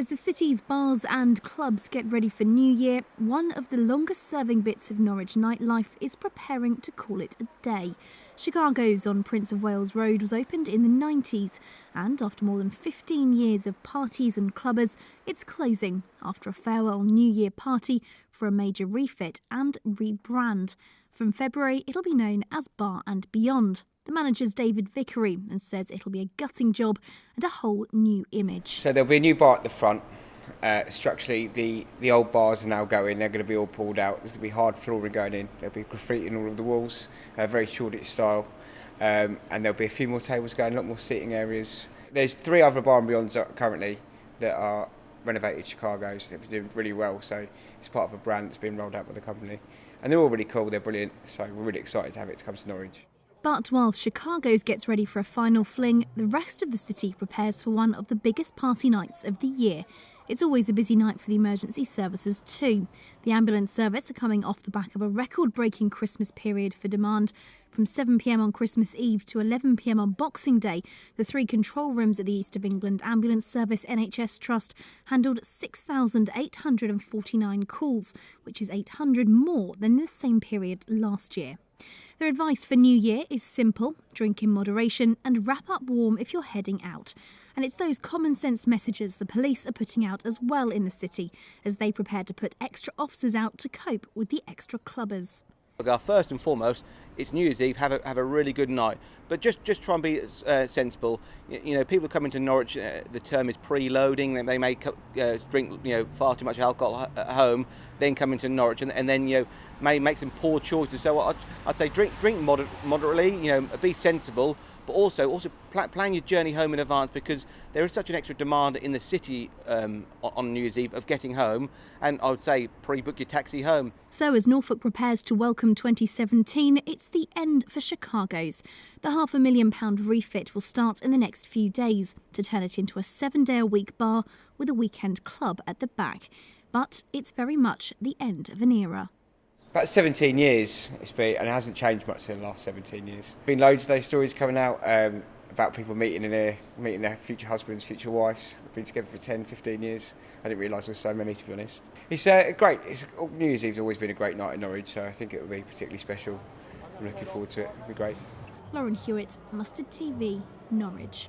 As the city's bars and clubs get ready for New Year, one of the longest serving bits of Norwich nightlife is preparing to call it a day. Chicago's on Prince of Wales Road was opened in the 90s, and after more than 15 years of parties and clubbers, it's closing after a farewell New Year party for a major refit and rebrand. From February, it'll be known as Bar and Beyond. The manager's David Vickery and says it'll be a gutting job and a whole new image. So there'll be a new bar at the front. Structurally, the old bars are now going. They're going to be all pulled out. There's going to be hard flooring going in. There'll be graffiti in all of the walls, very Shoreditch style. And there'll be a few more tables going, a lot more seating areas. There's 3 other Bar and Beyonds currently that are renovated Chicago's. They've been doing really well, so it's part of a brand that's been rolled out by the company. And they're all really cool, they're brilliant, so we're really excited to have it to come to Norwich. But while Chicago's gets ready for a final fling, the rest of the city prepares for one of the biggest party nights of the year. It's always a busy night for the emergency services too. The ambulance service are coming off the back of a record-breaking Christmas period for demand. From 7 p.m. on Christmas Eve to 11 p.m. on Boxing Day, the 3 control rooms at the East of England Ambulance Service NHS Trust handled 6,849 calls, which is 800 more than the same period last year. Their advice for New Year is simple: drink in moderation and wrap up warm if you're heading out. And it's those common sense messages the police are putting out as well in the city, as they prepare to put extra officers out to cope with the extra clubbers. First and foremost, it's New Year's Eve. Have a really good night, but just try and be sensible. You know, people coming to Norwich. The term is preloading. They may drink far too much alcohol at home, then come into Norwich, and then may make some poor choices. So I'd say drink moderately. Be sensible, but also plan your journey home in advance, because there is such an extra demand in the city on New Year's Eve of getting home, and I would say pre-book your taxi home. So as Norfolk prepares to welcome 2017, it's the end for Chicago's. The £500,000 refit will start in the next few days to turn it into a 7-day-a-week bar with a weekend club at the back. But it's very much the end of an era. About 17 years it's been, and it hasn't changed much in the last 17 years. Been loads of those stories coming out about people meeting their future husbands, future wives. Been together for 10, 15 years. I didn't realise there were so many, to be honest. It's great. New Year's Eve's always been a great night in Norwich, so I think it will be particularly special. I'm looking forward to it. It'll be great. Lauren Hewitt, Mustard TV, Norwich.